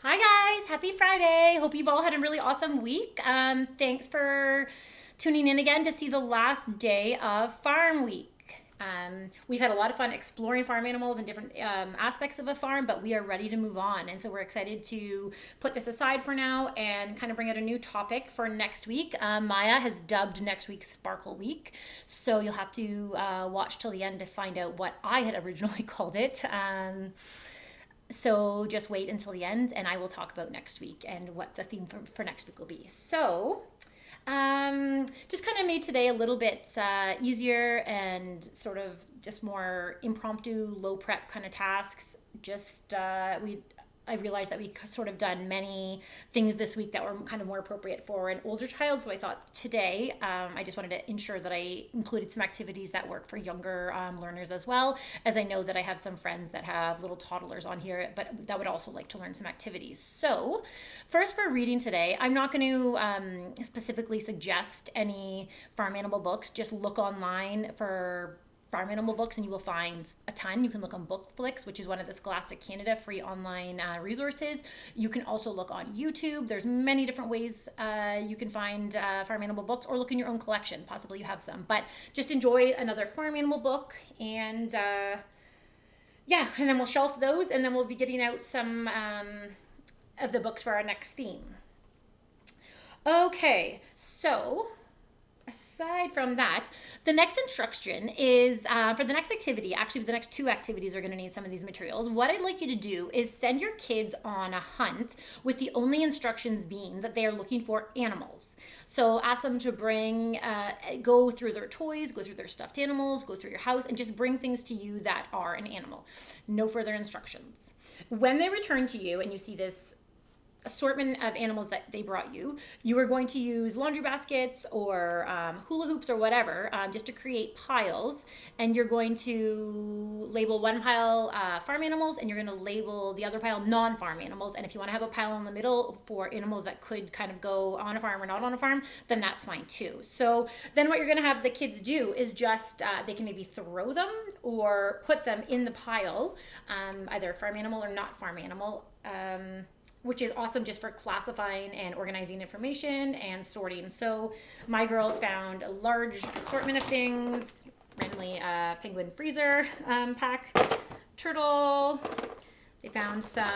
Hi guys, happy Friday. Hope you've all had a really awesome week. Thanks for tuning in again to see the last day of Farm Week. We've had a lot of fun exploring farm animals and different aspects of a farm, but we are ready to move on. And so we're excited to put this aside for now and kind of bring out a new topic for next week. Maya has dubbed next week Sparkle Week. So you'll have to watch till the end to find out what I had originally called it. So just wait until the end and I will talk about next week and what the theme for next week will be. So just kind of made today a little bit easier and sort of just more impromptu, low prep kind of tasks. I realized that we sort of done many things this week that were kind of more appropriate for an older child. So I thought today I just wanted to ensure that I included some activities that work for younger learners as well, as I know that I have some friends that have little toddlers on here, but that would also like to learn some activities. So first for reading today, I'm not going to specifically suggest any farm animal books. Just look online for farm animal books and you will find a ton. You can look on Bookflix, which is one of the Scholastic Canada free online resources. You can also look on YouTube. There's many different ways you can find farm animal books, or look in your own collection. Possibly you have some, but just enjoy another farm animal book and yeah, and then we'll shelf those and then we'll be getting out some of the books for our next theme. Okay, so aside from that, the next instruction is for the next activity. Actually, the next two activities are going to need some of these materials. What I'd like you to do is send your kids on a hunt with the only instructions being that they are looking for animals. So ask them to go through their toys, go through their stuffed animals, go through your house, and just bring things to you that are an animal. No further instructions. When they return to you and you see this assortment of animals that they brought you, you are going to use laundry baskets or hula hoops or whatever just to create piles, and you're going to label one pile farm animals and you're going to label the other pile non-farm animals. And if you want to have a pile in the middle for animals that could kind of go on a farm or not on a farm, then that's fine too. So then what you're going to have the kids do is just they can maybe throw them or put them in the pile, either farm animal or not farm animal, which is awesome just for classifying and organizing information and sorting. So my girls found a large assortment of things, randomly penguin freezer pack, turtle. They found some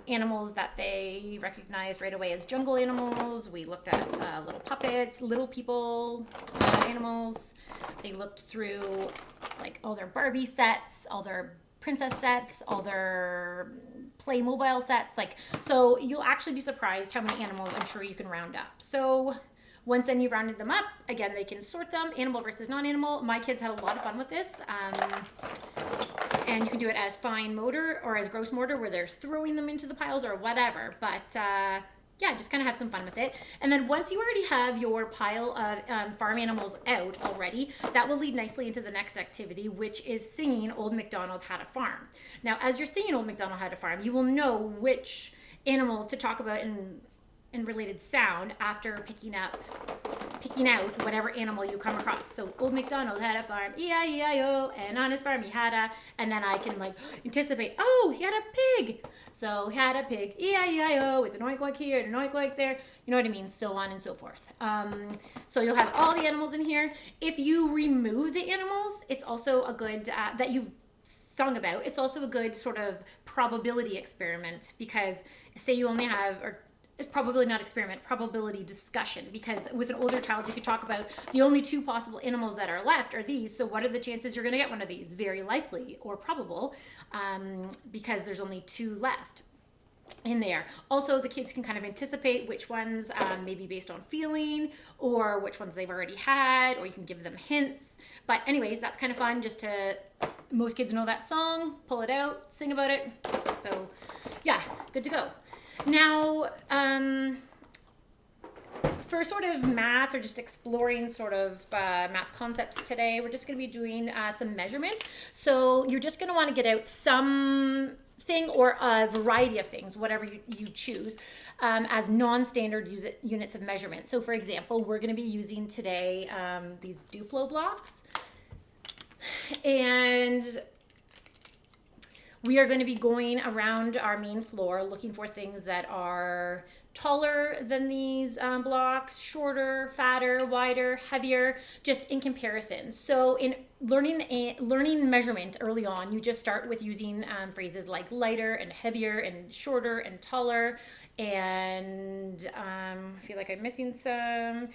animals that they recognized right away as jungle animals. We looked at little puppets, little people animals. They looked through like all their Barbie sets, all their princess sets, all their Playmobil sets. So you'll actually be surprised how many animals I'm sure you can round up. So once then you've rounded them up, again, they can sort them, animal versus non-animal. My kids had a lot of fun with this. And you can do it as fine motor or as gross motor where they're throwing them into the piles or whatever. But yeah, just kind of have some fun with it. And then once you already have your pile of farm animals out already, that will lead nicely into the next activity, which is singing Old McDonald Had a Farm. Now, as you're singing Old McDonald Had a Farm, you will know which animal to talk about in related sound after picking out whatever animal you come across. So Old McDonald had a farm, E-I-E-I-O, and on his farm he had a, and then I can anticipate, oh, he had a pig. So he had a pig, E-I-E-I-O, with an oink oink here and an oink oink there, you know what I mean, so on and so forth. So you'll have all the animals in here. If you remove the animals, it's also a good, that you've sung about, it's also a good sort of probability experiment, because say you only have, or probably not experiment, probability discussion, because with an older child you could talk about the only two possible animals that are left are these, so what are the chances you're going to get one of these? Very likely or probable, because there's only two left in there. Also, the kids can kind of anticipate which ones maybe based on feeling, or which ones they've already had, or you can give them hints. But anyways, that's kind of fun, just to, most kids know that song, pull it out, sing about it. So yeah, good to go. Now, for sort of math or just exploring sort of math concepts today, we're just going to be doing some measurement. So you're just going to want to get out something or a variety of things, whatever you choose, as non-standard units of measurement. So for example, we're going to be using today these Duplo blocks. And We are going to be going around our main floor looking for things that are taller than these blocks, shorter, fatter, wider, heavier, just in comparison. So in learning measurement early on, you just start with using phrases like lighter and heavier and shorter and taller. And I feel like I'm missing some.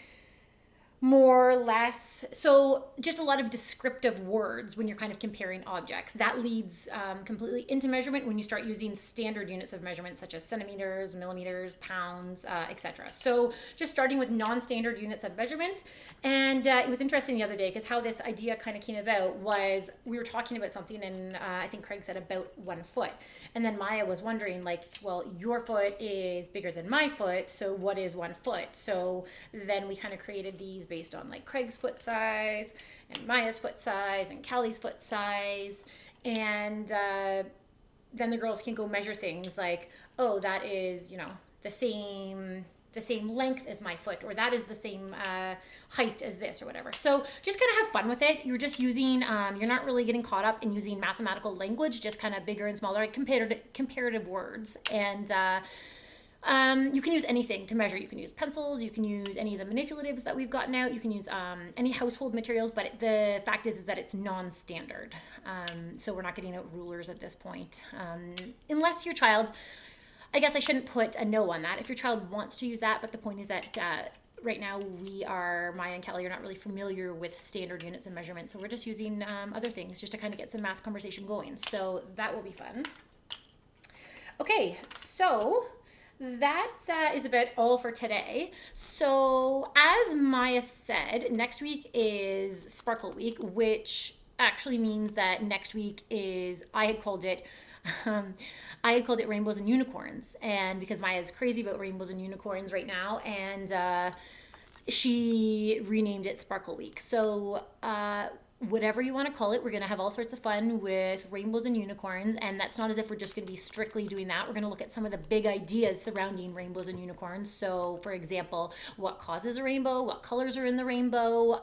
More, less. So just a lot of descriptive words when you're kind of comparing objects. That leads completely into measurement when you start using standard units of measurement such as centimeters, millimeters, pounds, etc. So just starting with non-standard units of measurement. And it was interesting the other day because how this idea kind of came about was we were talking about something and I think Craig said about 1 foot. And then Maya was wondering like, well, your foot is bigger than my foot, so what is 1 foot? So then we kind of created these based on like Craig's foot size and Maya's foot size and Callie's foot size. And then the girls can go measure things like, oh, that is, the same length as my foot, or that is the same height as this or whatever. So just kind of have fun with it. You're just using, you're not really getting caught up in using mathematical language, just kind of bigger and smaller, like comparative words. And you can use anything to measure. You can use pencils, you can use any of the manipulatives that we've gotten out, you can use any household materials, but the fact is that it's non-standard. So we're not getting out rulers at this point. Unless your child, I guess I shouldn't put a no on that. If your child wants to use that, but the point is that right now Maya and Callie are not really familiar with standard units of measurement. So we're just using other things just to kind of get some math conversation going. So that will be fun. Okay, so that is about all for today. So as Maya said, next week is Sparkle Week, which actually means that next week is, I had called it Rainbows and Unicorns. And because Maya is crazy about rainbows and unicorns right now, and she renamed it Sparkle Week. So whatever you want to call it, we're going to have all sorts of fun with rainbows and unicorns. And that's not as if we're just going to be strictly doing that. We're going to look at some of the big ideas surrounding rainbows and unicorns. So for example, what causes a rainbow, what colors are in the rainbow,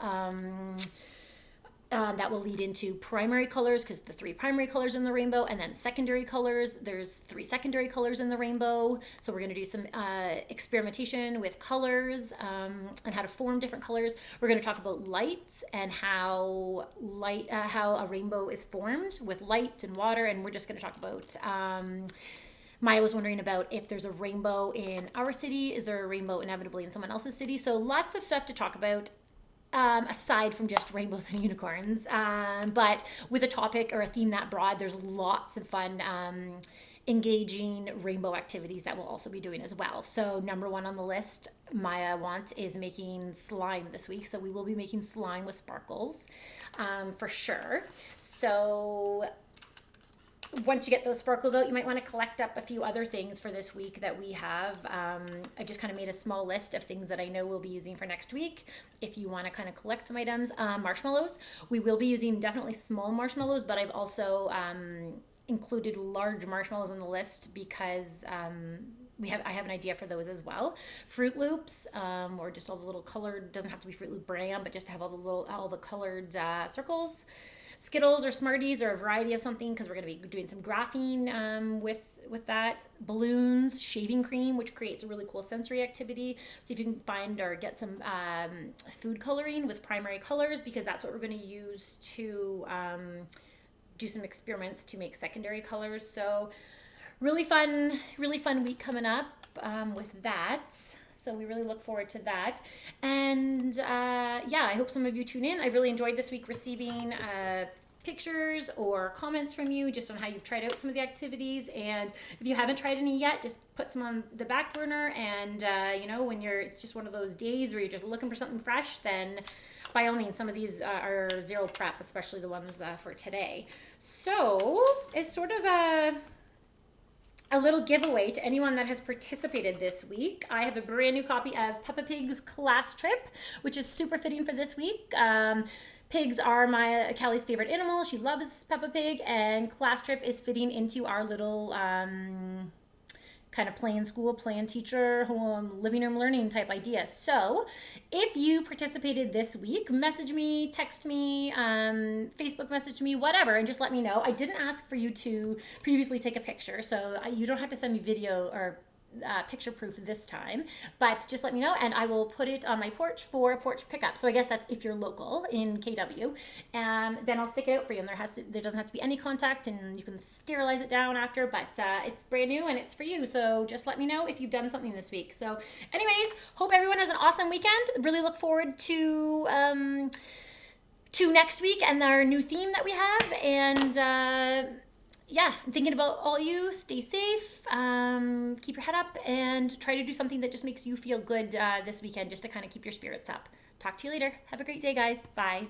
that will lead into primary colors, because the 3 primary colors in the rainbow, and then secondary colors. There's 3 secondary colors in the rainbow. So we're going to do some experimentation with colors and how to form different colors. We're going to talk about lights and how a rainbow is formed with light and water. And we're just going to talk about Maya was wondering about if there's a rainbow in our city. Is there a rainbow inevitably in someone else's city? So lots of stuff to talk about. Aside from just rainbows and unicorns, but with a topic or a theme that broad, there's lots of fun, engaging rainbow activities that we'll also be doing as well. So number 1 on the list Maya wants is making slime this week. So we will be making slime with sparkles, for sure. So once you get those sparkles out, you might want to collect up a few other things for this week that we have. I just kind of made a small list of things that I know we'll be using for next week. If you want to kind of collect some items, marshmallows. We will be using definitely small marshmallows, but I've also included large marshmallows on the list because I have an idea for those as well. Fruit Loops, or just all the little colored, doesn't have to be Fruit Loop brand, but just to have all the colored circles. Skittles or Smarties or a variety of something, because we're going to be doing some graphing with that. Balloons, shaving cream, which creates a really cool sensory activity. See if you can find or get some food coloring with primary colors, because that's what we're going to use to do some experiments to make secondary colors. So really fun week coming up with that. So we really look forward to that. And I hope some of you tune in. I really enjoyed this week receiving pictures or comments from you just on how you've tried out some of the activities. And if you haven't tried any yet, just put some on the back burner. And, when it's just one of those days where you're just looking for something fresh, then by all means, some of these are zero prep, especially the ones for today. So it's sort of a little giveaway to anyone that has participated this week. I have a brand new copy of Peppa Pig's Class Trip, which is super fitting for this week. Pigs are Callie's favorite animal. She loves Peppa Pig, and Class Trip is fitting into our little kind kind of plan school, plan teacher, home, living room learning type idea. So if you participated this week, message me, text me, Facebook message me, whatever, and just let me know. I didn't ask for you to previously take a picture, so you don't have to send me video or picture proof this time, but just let me know and I will put it on my porch for a porch pickup. So I guess that's if you're local in KW, and then I'll stick it out for you. And there doesn't have to be any contact, and you can sterilize it down after, but it's brand new and it's for you. So just let me know if you've done something this week. So anyways, hope everyone has an awesome weekend. Really look forward to next week and our new theme that we have. And yeah, I'm thinking about all you. Stay safe, keep your head up, and try to do something that just makes you feel good this weekend, just to kind of keep your spirits up. Talk to you later. Have a great day, guys. Bye.